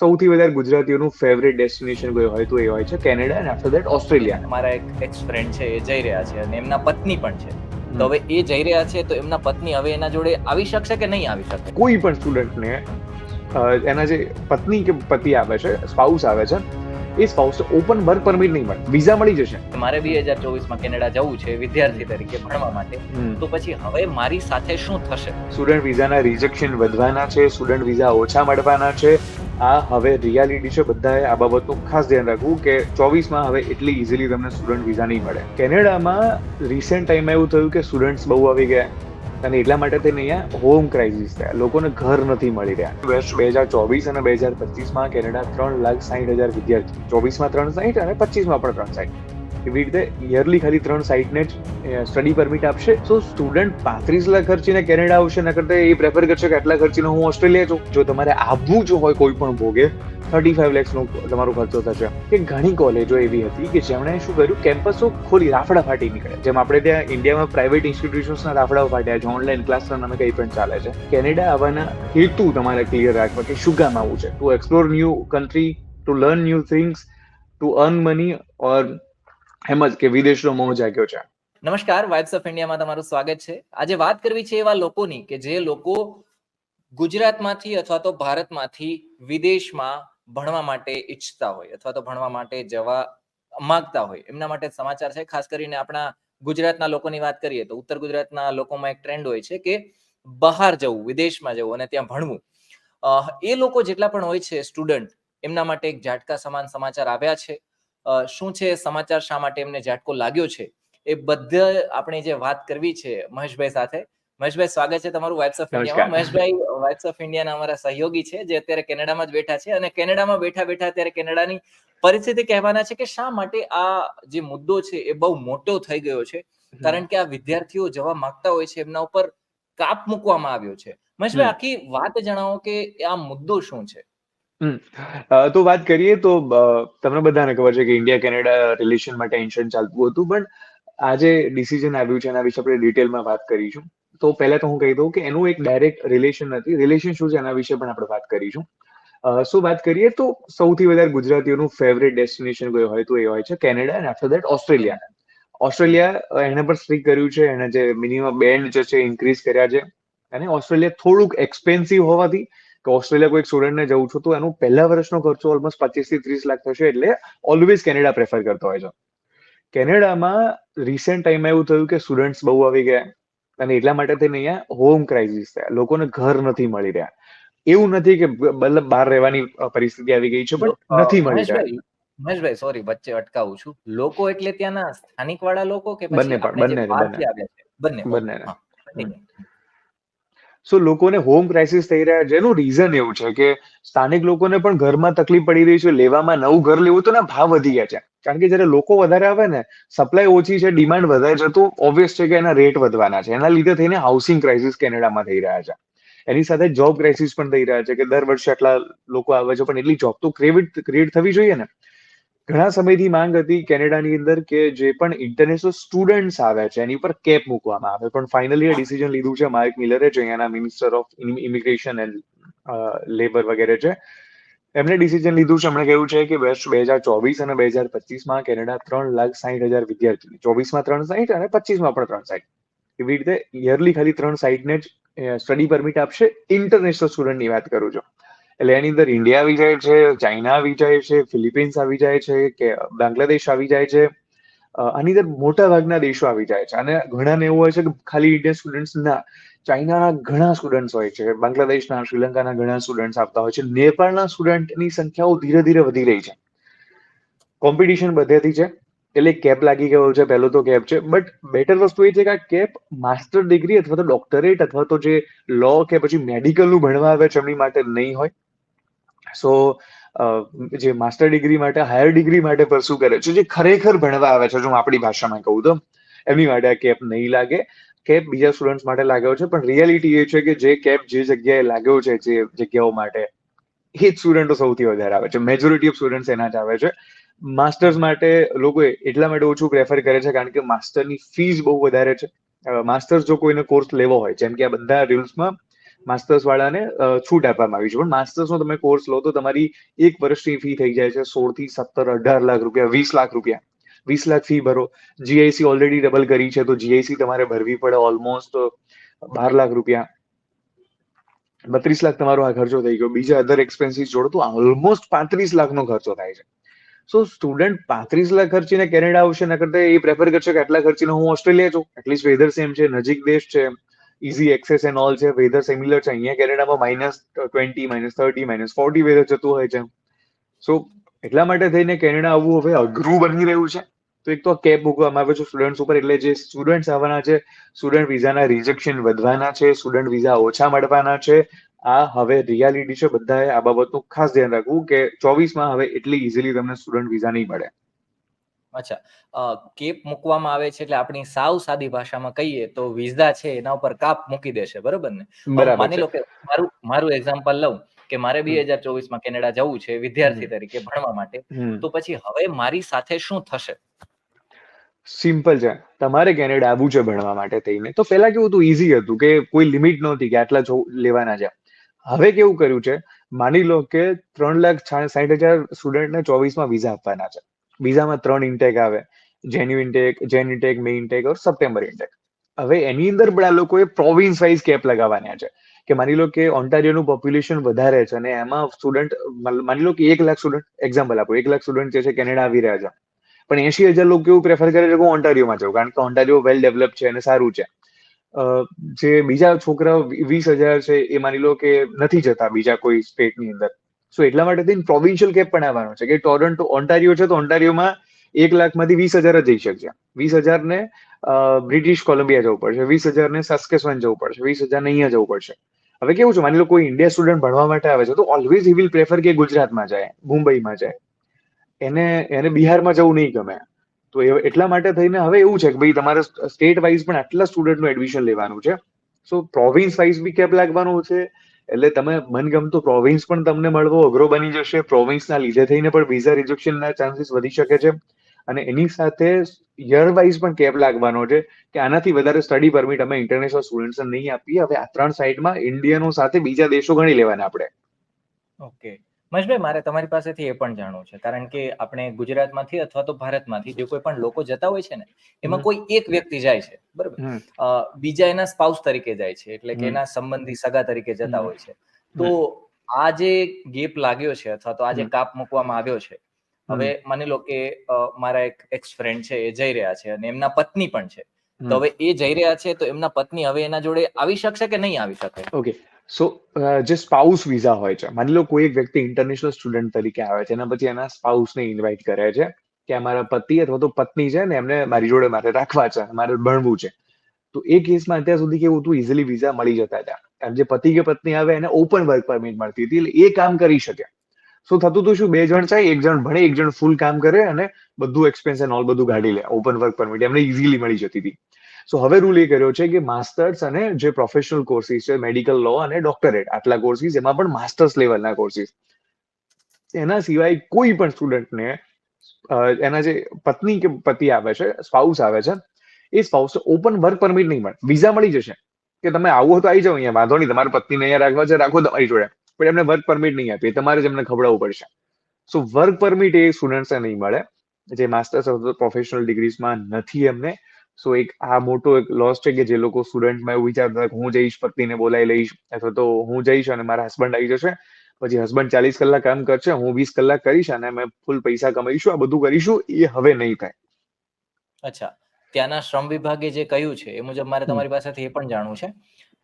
સૌથી વધારે ગુજરાતીઓનું favourite destination કોઈ હોય તો એ હોય છે કેનેડા અને આફ્ટર ધેટ ઓસ્ટ્રેલિયા. મારા એક ફ્રેન્ડ છે, એ જઈ રહ્યા છે અને એમના પત્ની પણ છે. તો હવે એ જઈ રહ્યા છે તો એમના પત્ની હવે એના જોડે આવી શકશે કે નહીં આવી શકે? કોઈ પણ સ્ટુડન્ટને એના જે પત્ની કે પતિ આવે છે, સ્પાઉસ આવે છે, એ સ્પાઉસ ઓપન વર્ક પરમિટ નહીં મળે, વિઝા મળી જશે. મારે 2024માં કેનેડા જવું છે વિદ્યાર્થી તરીકે ભણવા માટે, તો પછી હવે મારી સાથે શું થશે? સ્ટુડન્ટ વિઝાના રિજેક્શન વધવાના છે, સ્ટુડન્ટ વિઝા ઓછા મળવાના છે. આ હવે રિયાલિટી છે. બધાએ આ બાબતનું ખાસ ધ્યાન રાખવું કે 24માં હવે એટલી ઇઝીલી તમને સ્ટુડન્ટ વિઝા નહીં મળે. કેનેડામાં રિસેન્ટ ટાઈમમાં એવું થયું કે સ્ટુડન્ટ્સ બહુ આવી ગયા અને એટલા માટે થઈને અહીંયા હોમ ક્રાઇસિસ થયા. લોકોને ઘર નથી મળી રહ્યા. વર્ષ 2024 અને 2025માં કેનેડા 3,60,000 વિદ્યાર્થી, 24માં 360 અને 25માં પણ 360, એવી રીતે યરલી ખાલી 360 ને જ સ્ટડી પરમિટ આપશે. તો સ્ટુડન્ટ 35 લાખ ખર્ચીને કેનેડા આવશે, ન કરતા એ પ્રેફર કરશે કે આટલા ખર્ચીને હું ઓસ્ટ્રેલિયા છું. જો તમારે આવવું જ હોય કોઈ પણ ભોગે, 35 lakhsનો તમારો ખર્ચો થશે. કે ઘણી કોલેજો એવી હતી કે જેમણે શું કર્યું, કેમ્પસો ખોલી રાફડા ફાટી નીકળે. જેમ આપણે ત્યાં ઇન્ડિયામાં પ્રાઇવેટ ઇન્સ્ટિટ્યુશન્સના રાફડાઓ ફાટ્યા છે, ઓનલાઈન ક્લાસ નામે કંઈ પણ ચાલે છે. કેનેડા આવવાના હેતુ તમારે ક્લિયર રાખવા કે શું કામ આવવું છે. To explore new country, to learn new things, to earn money, or એમ જ કે વિદેશનો મોહ જાગ્યો છે. નમસ્કાર, વાઇબ્સ ઓફ ઇન્ડિયામાં તમારું સ્વાગત છે. આજે વાત કરવી છે એવા લોકોની કે જે લોકો ગુજરાતમાંથી અથવા તો ભારતમાંથી વિદેશમાં ભણવા માટે ઈચ્છતા હોય અથવા તો ભણવા માટે જવા માંગતા હોય. એમના માટે સમાચાર છે. ખાસ કરીને આપણા ગુજરાતના લોકોની વાત કરીએ તો ઉત્તર ગુજરાતના લોકોમાં એક ટ્રેન્ડ હોય છે કે બહાર જવું, વિદેશમાં જવું અને ત્યાં ભણવું. એ લોકો જેટલા પણ હોય છે સ્ટુડન્ટ, એમના માટે એક ઝાટકા સમાન સમાચાર આવ્યા છે. શું છે સમાચાર, શા માટે એમને ઝાટકો લાગ્યો છે, એ બધા આપણે જે વાત કરવી છે મહેશભાઈ સાથે. મહેશભાઈ, સ્વાગત છે તમારું વાઇબ્સ ઓફ ઇન્ડિયામાં. મહેશભાઈ વાઇબ્સ ઓફ ઇન્ડિયાના અમારા સહયોગી છે, જે અત્યારે કેનેડામાં જ બેઠા છે અને કેનેડામાં બેઠા બેઠા અત્યારે કેનેડાની પરિસ્થિતિ કહેવાના છે કે શા માટે આ જે મુદ્દો છે એ બહુ મોટો થઈ ગયો છે. કારણ કે આ વિદ્યાર્થીઓ જવા માંગતા હોય છે, એમના ઉપર કાપ મૂકવામાં આવ્યો છે. મહેશભાઈ, આખી વાત જણાવો કે આ મુદ્દો શું છે. તો વાત કરીએ તો તમને બધાને ખબર છે કે ઇન્ડિયા કેનેડા રિલેશન માટે ટેન્શન ચાલતું હતું, પણ આ જે ડિસિઝન આવ્યું છે એના વિશે આપણે ડિટેલમાં વાત કરીશું. તો પહેલા તો હું કહી દઉં કે એનું એક ડાયરેક્ટ રિલેશન નથી. રિલેશન શું છે એના વિશે પણ આપણે વાત કરીશું. શું વાત કરીએ તો સૌથી વધારે ગુજરાતીઓનું ફેવરેટ ડેસ્ટિનેશન કોઈ હોય તો એ હોય છે કેનેડા અને આફ્ટર ધેટ ઓસ્ટ્રેલિયા. ઓસ્ટ્રેલિયા એને પણ સ્ટ્રિક કર્યું છે, એને જે મિનિમમ બેન્ડ જે છે ઇન્ક્રીઝ કર્યા છે. અને ઓસ્ટ્રેલિયા થોડુંક એક્સપેન્સિવ હોવાથી કે ઓસ્ટ્રેલિયા કોઈ સ્ટુડન્ટને જવું છું તો એનું પહેલા વર્ષનો ખર્ચો ઓલમોસ્ટ 25 થી 30 લાખ થશે. એટલે ઓલવેઝ કેનેડા પ્રેફર કરતો હોય છે. કેનેડામાં રિસેન્ટ ટાઈમમાં એવું થયું કે સ્ટુડન્ટ્સ બહુ આવી ગયા અને એટલા માટે થઈને અહીંયા હોમ ક્રાઇસિસ થયા. લોકોને ઘર નથી મળી રહ્યા. એવું નથી કે મતલબ બહાર રહેવાની પરિસ્થિતિ આવી ગઈ છે, પણ નથી મળી રહ્યા. મહેશભાઈ, સોરી વચ્ચે અટકાવું છું. લોકો એટલે ત્યાંના સ્થાનિક વાળા લોકો કે બંને પછી પણ, આપણે જે બંને બહારથી આવ્યા છે? બંને. બંને. સો લોકોને હોમ ક્રાઇસિસ થઈ રહ્યા છે. એનું રીઝન એવું છે કે સ્થાનિક લોકોને પણ ઘરમાં તકલીફ પડી રહી છે. લેવામાં નવું ઘર લેવું તો ના ભાવ વધી ગયા છે. કારણ કે જયારે લોકો વધારે આવે ને, સપ્લાય ઓછી છે, ડિમાન્ડ વધારે છે, તો ઓબ્વિયસ છે કે એના રેટ વધવાના છે. એના લીધે થઈને હાઉસિંગ ક્રાઇસિસ કેનેડામાં થઈ રહ્યા છે. એની સાથે જોબ ક્રાઇસિસ પણ થઈ રહ્યા છે કે દર વર્ષે આટલા લોકો આવે છે, પણ એટલી જોબ તો ક્રિએટ થવી જોઈએ ને. ઘણા સમયથી માંગ હતી કેનેડાની અંદર કે જે પણ ઇન્ટરનેશનલ સ્ટુડન્ટ્સ આવે છે એની ઉપર કેપ મૂકવામાં આવે, પણ ફાઇનલી એ ડિસિઝન લીધું છે માર્ક મિલરે, જે અહીંયાના minister of immigration and labour વગેરે છે. એમણે ડિસિઝન લીધું છે. એમણે કહ્યું છે કે વર્ષ 2024 અને 2025માં કેનેડા 3,60,000 વિદ્યાર્થી, 24માં 360 અને 25માં પણ 360, એવી રીતે યરલી ખાલી 360 ને જ સ્ટડી પરમિટ આપશે. ઇન્ટરનેશનલ સ્ટુડન્ટની વાત કરું છું. એટલે એની અંદર ઇન્ડિયા આવી જાય છે, ચાઇના આવી જાય છે, ફિલિપિન્સ આવી જાય છે, કે બાંગ્લાદેશ આવી જાય છે. આની અંદર મોટા ભાગના દેશો આવી જાય છે. અને ઘણાને એવું હોય છે કે ખાલી ઇન્ડિયન સ્ટુડન્ટ્સ ના, ચાઇનાના ઘણા સ્ટુડન્ટ્સ હોય છે, બાંગ્લાદેશના, શ્રીલંકાના ઘણા સ્ટુડન્ટ્સ આવતા હોય છે, નેપાળના સ્ટુડન્ટની સંખ્યાઓ ધીરે ધીરે વધી રહી છે. કોમ્પિટિશન બધેથી છે. એટલે કેપ લાગી ગયો છે. પહેલો તો કેપ છે, બટ બેટર વસ્તુ એ છે કે આ કેપ માસ્ટર ડિગ્રી અથવા તો ડોક્ટરેટ અથવા તો જે લો કે પછી મેડિકલનું ભણવા આવે છે એમની માટે નહીં હોય. સો જે માસ્ટર ડિગ્રી માટે, હાયર ડિગ્રી માટે પરસ્યુ કરે છે, જે ખરેખર ભણવા આવે છે, જો હું આપણી ભાષામાં કહું તો, એમની માટે આ કેપ નહીં લાગે. કેપ બીજા સ્ટુડન્ટ્સ માટે લાગ્યો છે, પણ રિયાલિટી એ છે કે જે કેપ જે જગ્યાએ લાગ્યો છે, જે જગ્યાઓ માટે, એ જ સ્ટુડન્ટો સૌથી વધારે આવે છે. મેજોરિટી ઓફ સ્ટુડન્ટ્સ એના જ આવે છે. માસ્ટર્સ માટે લોકો એટલા માટે ઓછું પ્રેફર કરે છે કારણ કે માસ્ટરની ફીસ બહુ વધારે છે. માસ્ટર્સ જો કોઈને કોર્સ લેવો હોય, જેમ કે આ બધા રૂલ્સમાં માસ્ટર્સ વાળાને છૂટ આપવામાં આવી છે. પણ માસ્ટર્સનો તમે કોર્સ લો તો તમારી એક વર્ષની ફી થઈ જાય છે 16 થી 17, 18 લાખ રૂપિયા, 20 લાખ રૂપિયા. 20 લાખ ફી ભરો. જીઆઈસી ઓલરેડી ડબલ કરી છે, તો જીઆઈસી તમારે ભરવી પડે ઓલમોસ્ટ 12 લાખ રૂપિયા. 32 લાખ તમારો આ ખર્ચો થઈ ગયો. બીજા અધર એક્સપેન્સીસ જોડો તો ઓલમોસ્ટ 35 લાખનો ખર્ચો થાય છે. સો સ્ટુડન્ટ 35 લાખ ખર્ચીને કેનેડા આવશે, એના કરતા એ પ્રેફર કરશે કે આટલા ખર્ચીને હું ઓસ્ટ્રેલિયા જાઉં. એટલીસ્ટ વેધર સેમ છે, નજીક દેશ છે, ઇઝી એક્સેસ એન્ડ ઓલ છે, વેધર સિમિલર છે. અહીંયા કેનેડામાં -20, -30, -40 વેધર જતું હોય છે. સો એટલા માટે થઈને કેનેડા આવવું હવે અઘરું બની રહ્યું છે. તો એક તો કેપ મૂકવામાં આવે છે સ્ટુડન્ટ્સ ઉપર, એટલે જે સ્ટુડન્ટ્સ આવવાના છે, સ્ટુડન્ટ વિઝાના રિજેક્શન વધવાના છે, સ્ટુડન્ટ વિઝા ઓછા મળવાના છે. આ હવે રિયાલિટી છે. બધાએ આ બાબતનું ખાસ ધ્યાન રાખવું કે 24માં હવે એટલી ઇઝીલી તમને સ્ટુડન્ટ વિઝા નહીં મળે. અચ્છા, કેપ મૂકવામાં આવે છે એટલે આપણી સાવ સાદી ભાષામાં કહીએ તો વિઝા છે એના ઉપર કાપ મૂકી દેશે, બરોબર ને? બરાબર માની છે. લો કે મારું એક્ઝામ્પલ લઉં કે મારે 2024માં કેનેડા જવું છે વિદ્યાર્થી તરીકે ભણવા માટે, તો પછી હવે મારી સાથે શું થશે? સિમ્પલ છે. તમારે કેનેડા આવવું છે ભણવા માટે થઈને, તો પહેલા કેવું હતું, ઇઝી હતું કે કોઈ લિમિટ નહોતી કે આટલા લેવાના છે. હવે કેવું કર્યું છે, માની લો કે 3,60,000 સ્ટુડન્ટને 24માં વિઝા આપવાના છે. વિઝામાં 3 ઇન્ટેક આવે, જેન ઇન્ટેક, મે ઇન્ટેક ઓર સપ્ટેમ્બર ઇન્ટેક. હવે એની અંદર પણ આ લોકોએ પ્રોવિન્સ વાઇઝ કેપ લગાવવાના છે કે માની લો કે ઓન્ટારિયોનું પોપ્યુલેશન વધારે છે અને એમાં સ્ટુડન્ટ, માની લો કે 1 લાખ સ્ટુડન્ટ, એક્ઝામ્પલ આપો, 1 લાખ સ્ટુડન્ટ જે છે કેનેડા આવી રહ્યા છે, પણ 80,000 લોકો કેવું પ્રેફર કરે છે કે હું ઓન્ટારિયોમાં જાઉં, કારણ કે ઓન્ટારિયો વેલ ડેવલપ છે અને સારું છે. જે બીજા છોકરાઓ 20,000 છે એ માની લો કે નથી જતા બીજા કોઈ સ્ટેટની અંદર. સો એટલા માટે થઈને પ્રોવિન્શિયલ કેપ પણ આવવાનો છે કે ટોરન્ટો, ઓન્ટારિયો છે તો ઓન્ટારિયોમાં 1 લાખમાંથી 20,000 જ જઈ શકશે. 20,000 ને બ્રિટિશ કોલંબિયા જવું પડશે, 20,000 ને સસ્કેચવાન જવું પડશે, 20,000 ને અહીંયા જવું પડશે. હવે કેવું છે, માની લો કોઈ ઇન્ડિયા સ્ટુડન્ટ ભણવા માટે આવે છે તો ઓલવેઝ હી વિલ પ્રેફર કે ગુજરાતમાં જાય, મુંબઈમાં જાય. એને બિહારમાં જવું નહીં ગમે. તો એટલા માટે થઈને હવે એવું છે કે ભાઈ તમારે સ્ટેટ વાઇઝ પણ આટલા સ્ટુડન્ટનું એડમિશન લેવાનું છે. સો પ્રોવિન્સ વાઇઝ બી કેપ લાગવાનું છે. એટલે તમે મનગમતો પ્રોવિન્સ પણ તમને મળવો અઘરો બની જશે. પ્રોવિન્સના લીધે થઈને પણ વિઝા રિજેક્શનના ચાન્સીસ વધી શકે છે. અને એની સાથે યર વાઇઝ પણ કેપ લાગવાનો છે કે આનાથી વધારે સ્ટડી પરમિટ અમે ઇન્ટરનેશનલ સ્ટુડન્ટ્સને નહીં આપીએ. હવે આ 3 સાઇડમાં ઇન્ડિયનો સાથે બીજા દેશો ગણી લેવાના આપણે. ઓકે, મહેશભાઈ, મારે તમારી પાસેથી એ પણ જાણવું છે, કારણ કે આપણે ગુજરાતમાંથી અથવા તો ભારતમાંથી જે કોઈ પણ લોકો જતા હોય છે ને, એમાં કોઈ એક વ્યક્તિ જાય છે, બરાબર, બીજા એના સ્પાઉસ તરીકે જાય છે, એટલે કે એના સંબંધી સગા તરીકે જતા હોય છે. તો આ જે ગેપ લાગ્યો છે અથવા તો આ જે કાપ મૂકવામાં આવ્યો છે, હવે માની લો કે મારા એક એક્સ ફ્રેન્ડ છે, એ જઈ રહ્યા છે અને એમના પત્ની પણ છે, તો હવે એ જઈ રહ્યા છે તો એમના પત્ની હવે એના જોડે આવી શકશે કે નહીં આવી શકે? ઓકે, સો જે સ્પાઉસ વિઝા હોય છે, માની લો કોઈ એક વ્યક્તિ ઇન્ટરનેશનલ સ્ટુડન્ટ તરીકે આવે છે, એના પછી એના સ્પાઉસને ઇન્વાઇટ કરે છે કે અમારા પતિ અથવા તો પત્ની છે ને એમને મારી જોડે મારે રાખવા છે, મારે ભણવું છે. તો એ કેસમાં અત્યાર સુધી કેવું હતું, ઇઝીલી વિઝા મળી જતા હતા. કારણ જે પતિ કે પત્ની આવે એને ઓપન વર્ક પરમિટ મળતી હતી, એટલે એ કામ કરી શકે. શું થતું હતું, શું 2 જણ જાય, 1 જણ ભણે, 1 જણ ફૂલ કામ કરે અને બધું એક્સપેન્સ એન્ડ ઓલ બધું ગાડી લે. ઓપન વર્ક પરમિટ એમને ઇઝીલી મળી જતી હતી. સો હવે રૂલ એ કર્યો છે કે માસ્ટર્સ અને જે પ્રોફેશનલ કોર્સિસ છે, મેડિકલ લો અને ડોક્ટરેટ, આટલા કોર્સિસ, એમાં પણ માસ્ટર્સ લેવલના કોર્સિસ, એના સિવાય કોઈ પણ સ્ટુડન્ટને એના જે પત્ની કે પતિ આવે છે, સ્પાઉસ આવે છે, એ સ્પાઉસ ઓપન વર્ક પરમિટ નહીં મળે. વિઝા મળી જશે કે તમે આવો તો આવી જાઓ અહીંયા, વાંધો નહીં, તમારી પત્નીને અહીંયા રાખવા છે રાખો તમારી જોડે, પણ એમને વર્ક પરમિટ નહીં આપે, તમારે જ એમને ખવડાવવું પડશે. સો વર્ક પરમિટ એ સ્ટુડન્ટ્સને નહીં મળે જે માસ્ટર્સ અથવા પ્રોફેશનલ ડિગ્રીઝમાં નથી એમને. સો એક આ મોટો એક લોસ છે કે જે લોકો સ્ટુડન્ટમાં એવું વિચારતા કે હું જઈશ, પત્નીને બોલાવી લઈશ, અથવા તો હું જઈશ અને મારા હસબન્ડ આવી જશે, પછી હસબન્ડ 40 કલાક કામ કરશે, હું 20 કલાક કરીશ અને અમે ફૂલ પૈસા કમાઈશું, આ બધું કરીશું, એ હવે નહીં થાય. અચ્છા, ત્યાંના શ્રમ વિભાગે જે કહ્યું છે એ મુજબ મારે તમારી પાસેથી એ પણ જાણવું છે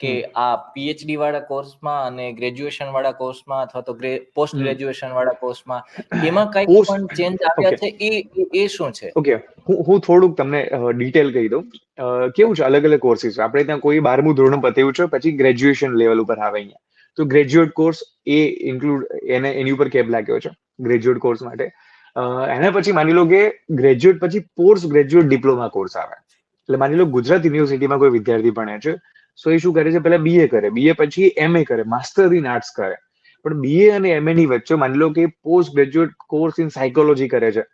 કે આ પીએચડી વાળા કોર્સમાં અને ગ્રેજ્યુએશન વાળા કોર્સમાં અથવા તો પોસ્ટ ગ્રેજ્યુએશન વાળા કોર્સમાં એમાં કઈ પણ ચેન્જ આવ્યા છે, એ શું છે? ઓકે, હું થોડુંક તમને ડિટેલ કહી દઉં. કેવું છે, અલગ અલગ કોર્સિસ આપણે ત્યાં કોઈ 12મું ધોરણ પત્યું છે પછી ગ્રેજ્યુએશન લેવલ ઉપર આવે અહીંયા, તો ગ્રેજ્યુએટ કોર્સ એ ઇન્ક્લુડ, એની ઉપર કેપ લાગ્યો છે ગ્રેજ્યુએટ કોર્સ માટે. એના પછી માની લો કે ગ્રેજ્યુએટ પછી પોસ્ટ ગ્રેજ્યુએટ ડિપ્લોમા કોર્સ આવે. એટલે માની લો ગુજરાત યુનિવર્સિટીમાં કોઈ વિદ્યાર્થી ભણે છે, સો એ શું કરે છે, પહેલા બીએ કરે, બીએ પછી એમએ કરે, માસ્ટર ઇન આર્ટ્સ કરે. પણ બીએ અને એમએ ની વચ્ચે માની લો કે post graduate course in psychology કરે છે.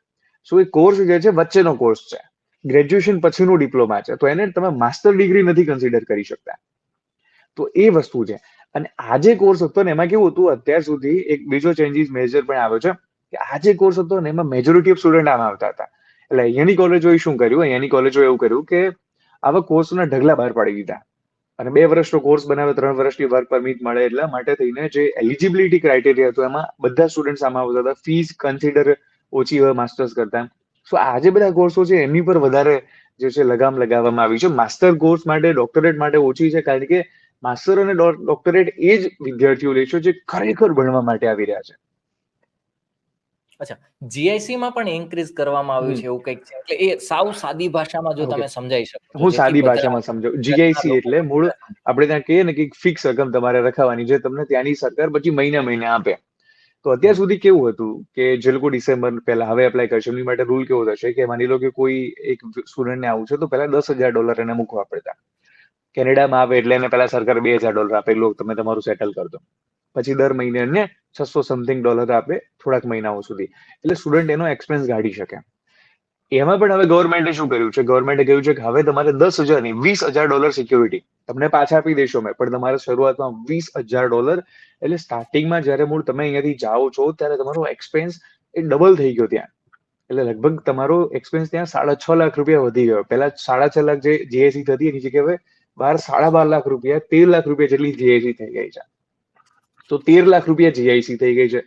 સો એ કોર્સ જે છે વચ્ચેનો કોર્સ છે, ગ્રેજ્યુએશન પછીનું ડિપ્લોમા છે, તો એને તમે માસ્ટર ડિગ્રી નથી કન્સિડર કરી શકતા. તો એ વસ્તુ છે. અને આ જે કોર્સ હતો ને એમાં કેવું હતું, અત્યાર સુધી એક બીજો ચેન્જીસ મેજર પણ આવ્યો છે કે આ જે કોર્સ હતો ને એમાં મેજોરિટી ઓફ સ્ટુડન્ટ આમાં આવતા હતા. એટલે અહીંયાની કોલેજોએ શું કર્યું, અહીંયાની કોલેજોએ એવું કર્યું કે આવા કોર્સના ઢગલા બહાર પાડી દીધા અને 2 વર્ષનો કોર્સ બનાવે, 3 વર્ષની વર્ક પરમિટ મળે, એટલા માટે થઈને જે એલિજિબિલિટી ક્રાઇટેરિયા હતો એમાં બધા સ્ટુડન્ટ્સ આમાં આવતા હતા. ફીસ કન્સિડર ઓછી હોય માસ્ટર્સ કરતા. સો આ જે બધા કોર્સો છે એની પર વધારે જે છે લગામ લગાવવામાં આવી છે. માસ્ટર કોર્સ માટે, ડોક્ટરેટ માટે ઓછી છે, કારણ કે માસ્ટર અને ડોક્ટરેટ એ જ વિદ્યાર્થીઓ લે છે જે ખરેખર ભણવા માટે આવી રહ્યા છે. અચ્છા, જીઆઈસી માં પણ ઇન્ક્રીઝ કરવામાં આવ્યું છે એવું કંઈક છે, એટલે એ સાવ સાદી ભાષામાં જો તમે સમજાઈ શકો તો હું જેથી સાદી બધા ભાષામાં સમજાવું. ગુજરાતના જીઆઈસી લોકો એટલે મૂળ આપણે ત્યાં કહીએ ને કે ફિક્સ રકમ તમારે રખાવાની, જે તમને ત્યાંની સરકાર પછી મહિને આપે. તો અત્યાર સુધી કેવું હતું કે જે લોકો ડિસેમ્બર પહેલા હવે એપ્લાય કરશે એમની માટે રૂલ કેવો થશે કે માની લો કે કોઈ એક સ્ટુડન્ટને આવું છે તો પહેલા $10,000 એને મૂકવા પડતા. કેનેડામાં આવે એટલે એને પહેલા સરકાર $2,000 આપે, લો તમે તમારું સેટલ કરી દો. પછી દર મહિને એને $600 સમથિંગ આપે થોડાક મહિનાઓ સુધી, એટલે સ્ટુડન્ટ એનો એક્સપેન્સ કાઢી શકે. એમાં પણ હવે ગવર્મેન્ટે શું કર્યું છે, ગવર્મેન્ટે કહ્યું છે કે હવે તમારે 10,000 નહીં, $20,000 સિક્યોરિટી તમને પાછા આપી દેશો મેં, પણ તમારે શરૂઆતમાં $20,000, એટલે સ્ટાર્ટિંગમાં જયારે મૂળ તમે અહીંયાથી જાઓ છો ત્યારે તમારો એક્સપેન્સ એ ડબલ થઈ ગયો ત્યાં. એટલે લગભગ તમારો એક્સપેન્સ ત્યાં ₹6.5 લાખ વધી ગયો. પહેલા 6.5 લાખ જે જીએસી થતી એની જગ્યાએ હવે 12.5 લાખ રૂપિયા, ₹13 લાખ જેટલી જીએસી થઈ ગઈ છે. તો ₹13 લાખ જીઆઈસી થઈ ગઈ છે.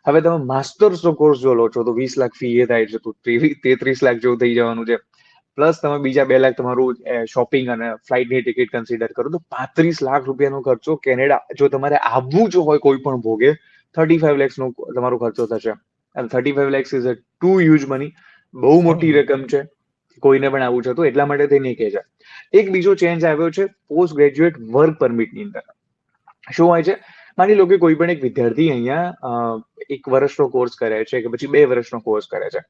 હવે તમે માસ્ટર્સનો કોર્સ જો લો છો તો 20 લાખ ફી એ થાય છે, તો 33 લાખ જેવું થઈ જવાનું છે. પ્લસ તમે બીજા 2 લાખ તમારું શોપિંગ અને ફ્લાઇટની ટિકિટ કન્સિડર કરો તો ₹35 લાખ ખર્ચો કેનેડા જો તમારે આવવું જો હોય કોઈ પણ ભોગે, 35 lakhs નો તમારો ખર્ચો થશે. અને 35 lakhs is a too huge money, બહુ મોટી રકમ છે કોઈને પણ આવું છે તો, એટલા માટે તે નહીં કહે છે. એક બીજો ચેન્જ આવ્યો છે પોસ્ટ ગ્રેજ્યુએટ વર્ક પરમિટની અંદર. શું હોય છે, માની લો કે કોઈ પણ એક વિદ્યાર્થી અહીંયા 1 વર્ષનો કોર્સ કરે છે કે પછી 2 વર્ષનો કોર્સ કરે છે,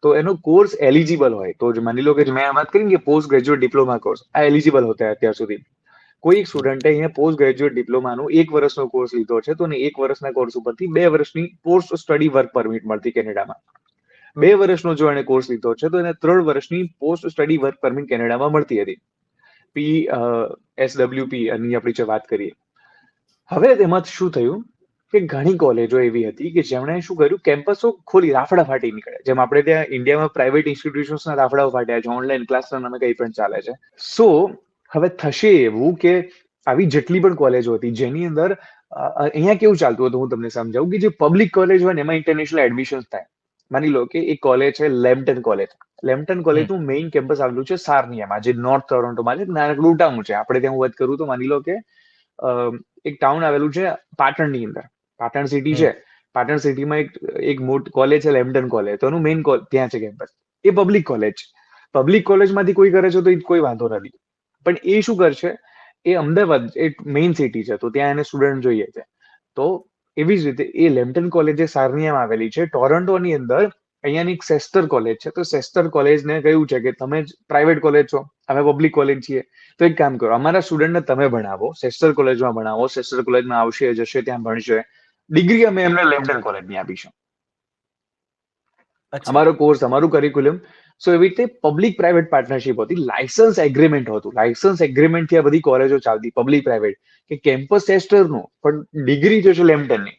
તો એનો કોર્સ એલિજિબલ હોય તો જ માની લો કે મેં વાત કરી કે પોસ્ટ ગ્રેજ્યુએટ ડિપ્લોમા કોર્સ આ એલિજિબલ હોતા અત્યાર સુધી. કોઈ એક સ્ટુડન્ટે અહીંયા પોસ્ટ ગ્રેજ્યુએટ ડિપ્લોમાનું 1 વર્ષનો કોર્સ લીધો છે, તો 1 વર્ષના કોર્સ ઉપરથી 2 વર્ષની પોસ્ટ સ્ટડી વર્ક પરમિટ મળતી કેનેડામાં. 2 વર્ષનો જો એને કોર્સ લીધો છે તો એને 3 વર્ષની પોસ્ટ સ્ટડી વર્ક પરમિટ કેનેડામાં મળતી હતી. PSWP ની આપણે જે વાત કરીએ. હવે તેમાં શું થયું કે ઘણી કોલેજો એવી હતી કે જેમણે શું કર્યું, કેમ્પસો ખોલી રાફડા ફાટી નીકળ્યા. જેમ આપણે ત્યાં ઇન્ડિયામાં પ્રાઇવેટ ઇન્સ્ટિટ્યુશન્સના રાફડાઓ ફાટ્યા છે, ઓનલાઈન ક્લાસના નામે કંઈ પણ ચાલે છે. સો હવે થશે એવું કે આવી જેટલી પણ કોલેજો હતી જેની અંદર અહીંયા કેવું ચાલતું હતું, હું તમને સમજાવું કે જે પબ્લિક કોલેજ હોય ને એમાં ઇન્ટરનેશનલ એડમિશન થાય. માની લો કે એક કોલેજ છે લેમ્પટન કોલેજ. લેમ્પટન કોલેજનું મેઇન કેમ્પસ આવેલું છે સાર્નિયામાં, જે નોર્થ ટોરોન્ટોમાં છે. નાનકડું ટાઉન છે. આપણે ત્યાં હું વાત કરું તો માની લો કે એક ટાઉન આવેલું છે પાટણની અંદર, પાટણ સિટી છે. પાટણ સિટીમાં એક મોટી કોલેજ છે લેમ્પટન કોલેજ, તો એનું મેઇન ત્યાં છે કેમ્પસ. એ પબ્લિક કોલેજ છે. પબ્લિક કોલેજમાંથી કોઈ કરે છે તો કોઈ વાંધો નથી, પણ એ શું કરશે, એ અમદાવાદ એ મેઇન સિટી છે તો ત્યાં એને સ્ટુડન્ટ જોઈએ છે. તો એવી જ રીતે એ લેમ્પટન કોલેજ જે સાર્નિયામાં આવેલી છે ટોરોન્ટોની અંદર, અહીંયાની એક સેસ્ટર કોલેજ છે. તો સેસ્ટર કોલેજને કહ્યું છે કે તમે જ પ્રાઇવેટ કોલેજ છો, અમે પબ્લિક કોલેજ છીએ, તો એક કામ કરો, અમારા સ્ટુડન્ટને તમે ભણાવો, સેસ્ટર કોલેજમાં ભણાવો, સેસ્ટર કોલેજમાં આવશે જશે ત્યાં ભણશે, ડિગ્રી અમે એમને લેમ્પટન કોલેજની આપીશું. અમારો કોર્સ, અમારું કરિક્યુલમ. સો એવી રીતે પબ્લિક પ્રાઇવેટ પાર્ટનરશિપ હતી, લાયસન્સ એગ્રીમેન્ટ હતું. લાયસન્સ એગ્રીમેન્ટ થી આ બધી કોલેજો ચાલતી પબ્લિક પ્રાઇવેટ, કે કેમ્પસ સેસ્ટરનું પણ ડિગ્રી જે છે લેમ્પટનની.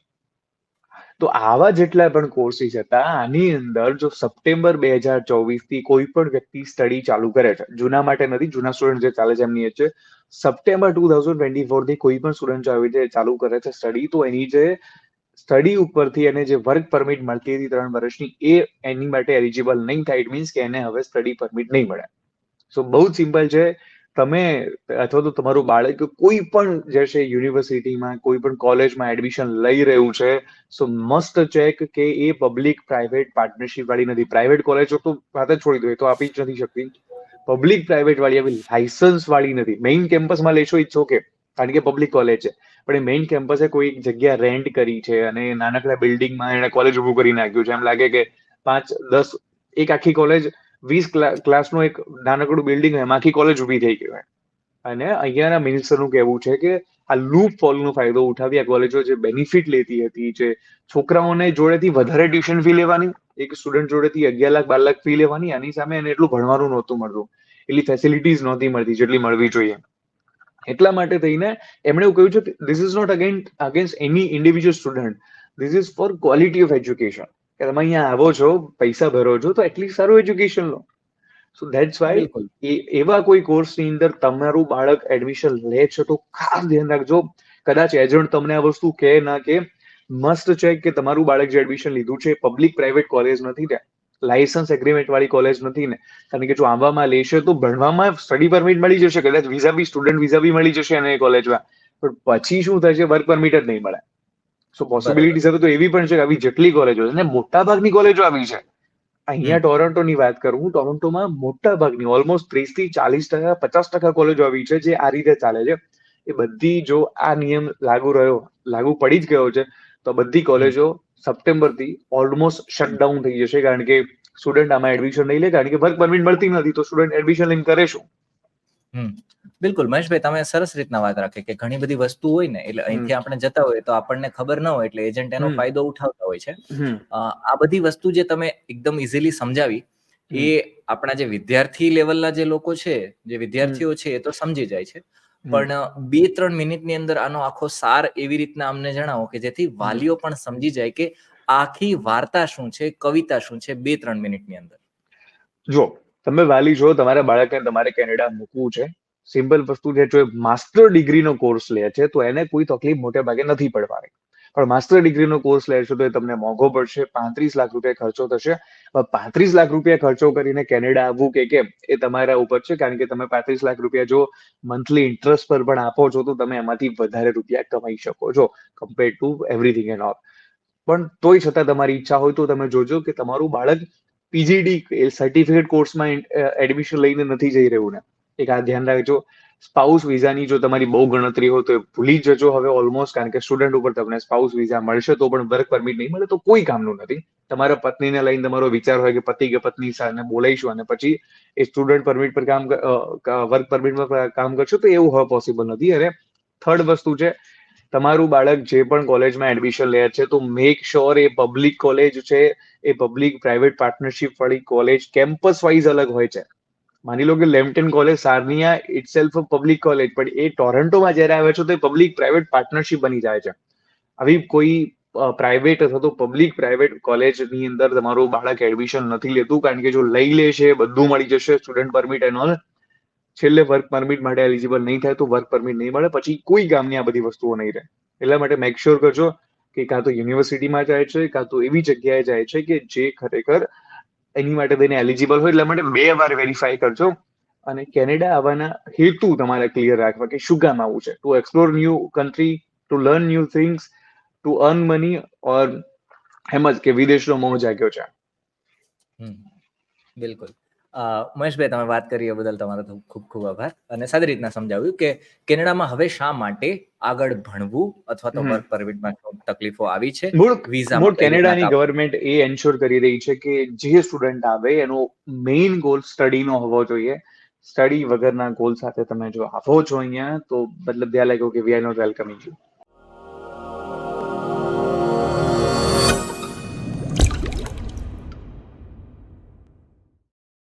તો આવા જેટલા પણ કોર્સીસ હતા આની અંદર જો સપ્ટેમ્બર 2024 થી કોઈ પણ વ્યક્તિ સ્ટડી ચાલુ કરે છે, જૂના માટે નથી, જૂના સ્ટુડન્ટ જે ચાલે છે એમની છે, સપ્ટેમ્બર 2024 થી કોઈ પણ સ્ટુડન્ટ આવી રીતે ચાલુ કરે છે સ્ટડી, તો એની જે સ્ટડી ઉપરથી એને જે વર્ક પરમિટ મળતી હતી 3 વર્ષની, એ એની માટે એલિજિબલ નહીં થાય. ઇટ મીન્સ કે એને હવે સ્ટડી પરમિટ નહીં મળે. સો બહુ જ સિમ્પલ છે. તમે અથવા તો તમારું બાળક કોઈ પણ જે છે યુનિવર્સિટીમાં, કોઈ પણ કોલેજમાં એડમિશન લઈ રહ્યું છે, સો મસ્ટ ચેક કે એ પબ્લિક પ્રાઇવેટ પાર્ટનરશિપ વાળી નથી. પ્રાઇવેટ કોલેજો તો વાત જ છોડી દો, એ તો આપી જ નથી શકતી. પબ્લિક પ્રાઇવેટ વાળી આવી લાયસન્સ વાળી નથી. મેઇન કેમ્પસમાં લેશો ઇટ્સ ઓકે, કારણ કે પબ્લિક કોલેજ છે, પણ એ મેઇન કેમ્પસે કોઈ એક જગ્યા રેન્ટ કરી છે અને નાનકડા બિલ્ડિંગમાં એને કોલેજ ઉભું કરી નાખ્યું છે. એમ લાગે કે 5-10 એક આખી કોલેજ 20 ક્લાસનું એક નાનકડું બિલ્ડિંગ હોય એમાં આખી કોલેજ ઉભી થઈ ગઈ હોય. અને અહીંયાના મિનિસ્ટરનું કહેવું છે કે આ લૂપ હોલનો ફાયદો ઉઠાવી આ કોલેજો જે બેનિફિટ લેતી હતી, જે છોકરાઓને જોડેથી વધારે ટ્યુશન ફી લેવાની, એક સ્ટુડન્ટ જોડેથી 11 લાખ 12 લાખ ફી લેવાની, આની સામે એને એટલું ભણવાનું નહોતું મળતું, એટલી ફેસિલિટીઝ નહોતી મળતી જેટલી મળવી જોઈએ. એટલા માટે થઈને એમણે એવું કહ્યું છે this is not against any individual student, this is for quality of education, કે તમે અહીંયા આવો છો, પૈસા ભરો છો, તો એટલીસ્ટ સારું એજ્યુકેશન લો. સો ધેટ્સ વાય બિલકુલ. એવા કોઈ કોર્સની અંદર તમારું બાળક એડમિશન લે છે તો ખાસ ધ્યાન રાખજો. કદાચ એજન્ટ તમને આ વસ્તુ કહે ના કે મસ્ટ ચેક કે તમારું બાળક જે એડમિશન લીધું છે પબ્લિક પ્રાઇવેટ કોલેજ નથી ને, લાયસન્સ એગ્રીમેન્ટ વાળી કોલેજ નથી ને, કારણ કે જો આવામાં લેશે તો ભણવામાં સ્ટડી પરમિટ મળી જશે, કદાચ વિઝા બી સ્ટુડન્ટ વિઝા બી મળી જશે એને કોલેજમાં, પણ પછી શું થશે, વર્ક પરમિટ જ નહીં મળે. સો પોસિબિલિટી બરોબર. સાથે તો એવી પણ છે કે આવી જેટલી કોલેજો છે ને, મોટા ભાગની કોલેજો આવી છે. અહીંયા હમ. ટોરોન્ટોની વાત કરું, ટોરોન્ટોમાં મોટા ભાગની ઓલમોસ્ટ 30% થી 40%, 50% કોલેજો આવી છે જે આ રીતે ચાલે છે. એ બધી જો આ નિયમ લાગુ પડી જ ગયો છે તો બધી હમ. કોલેજો સપ્ટેમ્બરથી ઓલમોસ્ટ શટડાઉન થઈ જશે, કારણ કે સ્ટુડન્ટ આમાં એડમિશન નહીં લે, કારણ કે વર્ક પરમિટ મળતી નથી, તો સ્ટુડન્ટ એડમિશન લઈને કરે શું? બિલકુલ મહેશભાઈ, તમે સરસ રીતના વાત રાખી કે ઘણી બધી વસ્તુ હોય ને, એટલે અહીંથી આપણે જતા હોય તો આપણને ખબર ન હોય, એટલે એજન્ટ એનો ફાયદો ઉઠાવતા હોય છે. આ બધી વસ્તુ જે તમે એકદમ ઇઝીલી સમજાવી, એ આપણા જે વિદ્યાર્થી લેવલના જે લોકો છે, જે વિદ્યાર્થીઓ છે, એ તો સમજી જાય છે. પણ 2-3 મિનિટની અંદર આનો આખો સાર એવી રીતના અમને જણાવો કે જેથી વાલીઓ પણ સમજી જાય કે આખી વાર્તા શું છે, કવિતા શું છે, 2-3 મિનિટની અંદર. જો તમે વાલી છો, તમારા બાળકને તમારે કેનેડા મૂકવું છે, સિમ્પલ વસ્તુ છે, જો માસ્ટર ડિગ્રીનો કોર્સ લે છે તો એને કોઈ તકલીફ મોટે ભાગે નથી પડવાની. પણ માસ્ટર ડિગ્રીનો કોર્સ લેશો તો એ તમને મોંઘો પડશે, 35 લાખ રૂપિયા ખર્ચો થશે. 35 લાખ રૂપિયા ખર્ચો કરીને કેનેડા આવવું કે કેમ એ તમારા ઉપર છે, કારણ કે તમે 35 લાખ રૂપિયા જો મંથલી ઇન્ટરેસ્ટ પર પણ આપો છો તો તમે એમાંથી વધારે રૂપિયા કમાઈ શકો છો compare to everything and all. પણ તોય છતાં તમારી ઈચ્છા હોય તો તમે જોજો કે તમારું બાળક પીજીડી સર્ટિફિકેટ કોર્સમાં એડમિશન લઈને નથી જઈ રહ્યું ને, એક આ ધ્યાન રાખજો. સ્પાઉસ વિઝાની જો તમારી બહુ ગણતરી હોય તો ભૂલી જજો હવે ઓલમોસ્ટ, કારણ કે સ્ટુડન્ટ ઉપર તમને સ્પાઉસ વિઝા મળશે તો પણ વર્ક પરમિટ નહીં મળે તો કોઈ કામનું નથી. તમારા પત્નીને લઈને તમારો વિચાર હોય કે પતિ કે પત્ની સાથે બોલાઈશું અને પછી એ સ્ટુડન્ટ પરમિટ પર વર્ક પરમિટ પર કામ કરશો તો એવું હવે પોસિબલ નથી. અને થર્ડ વસ્તુ છે, તમારું બાળક જે પણ કોલેજમાં એડમિશન લે છે તો મેક શ્યોર એ પબ્લિક કોલેજ છે, એ પબ્લિક પ્રાઇવેટ પાર્ટનરશિપ વાળી કોલેજ કેમ્પસ વાઇઝ અલગ હોય છે. માની લો કે Lambton college Sarnia it self public college, પણ એ ટોરન્ટોમાં જયારે આવે છે તો એ પબ્લિક પ્રાઇવેટ પાર્ટનરશિપ બની જાય છે. આવી કોઈ પ્રાઇવેટ અથવા તો પબ્લિક પ્રાઇવેટ કોલેજની અંદર તમારું બાળક એડમિશન નથી લેતું, કારણ કે જો લઈ લે છે બધું મળી જશે, સ્ટુડન્ટ પરમિટ એન્ડ ઓલ, છેલ્લે વર્ક પરમિટ માટે એલિજિબલ નહીં થાય તો વર્ક પરમિટ નહીં મળે, પછી કોઈ કામની આ બધી વસ્તુઓ નહીં રહે. એટલા માટે મેક શ્યોર કરજો કે કાં તો યુનિવર્સિટીમાં જાય છે, કાં તો એવી જગ્યાએ જાય છે કે જે ખરેખર એની માટે થઈને એલિજિબલ હોય. એટલા માટે 2 વાર વેરીફાઈ કરજો. અને કેનેડા આવવાના હેતુ તમારે ક્લિયર રાખવા કે શું કામ આવું છે, to explore new country, to learn new things, to earn money, or એમ જ કે વિદેશનો મોહ જાગ્યો છે. બિલકુલ. મહેશભાઈ, તમે વાત કરી એ બદલ તમારો ખૂબ ખૂબ આભાર, અને સારી રીતના સમજાવ્યું કે કેનેડામાં હવે શા માટે આગળ ભણવું અથવા તો વર્ક પરમિટમાં તકલીફો આવી છે, મૂળ કેનેડાની ગવર્મેન્ટ એ એન્શ્યોર કરી રહી છે કે જે સ્ટુડન્ટ આવે એનો મેઇન ગોલ સ્ટડીનો હોવો જોઈએ. સ્ટડી વગરના ગોલ સાથે તમે જો આવો છો અહીંયા તો મતલબ ધ્યાન લાગ્યો કે we are not welcoming you.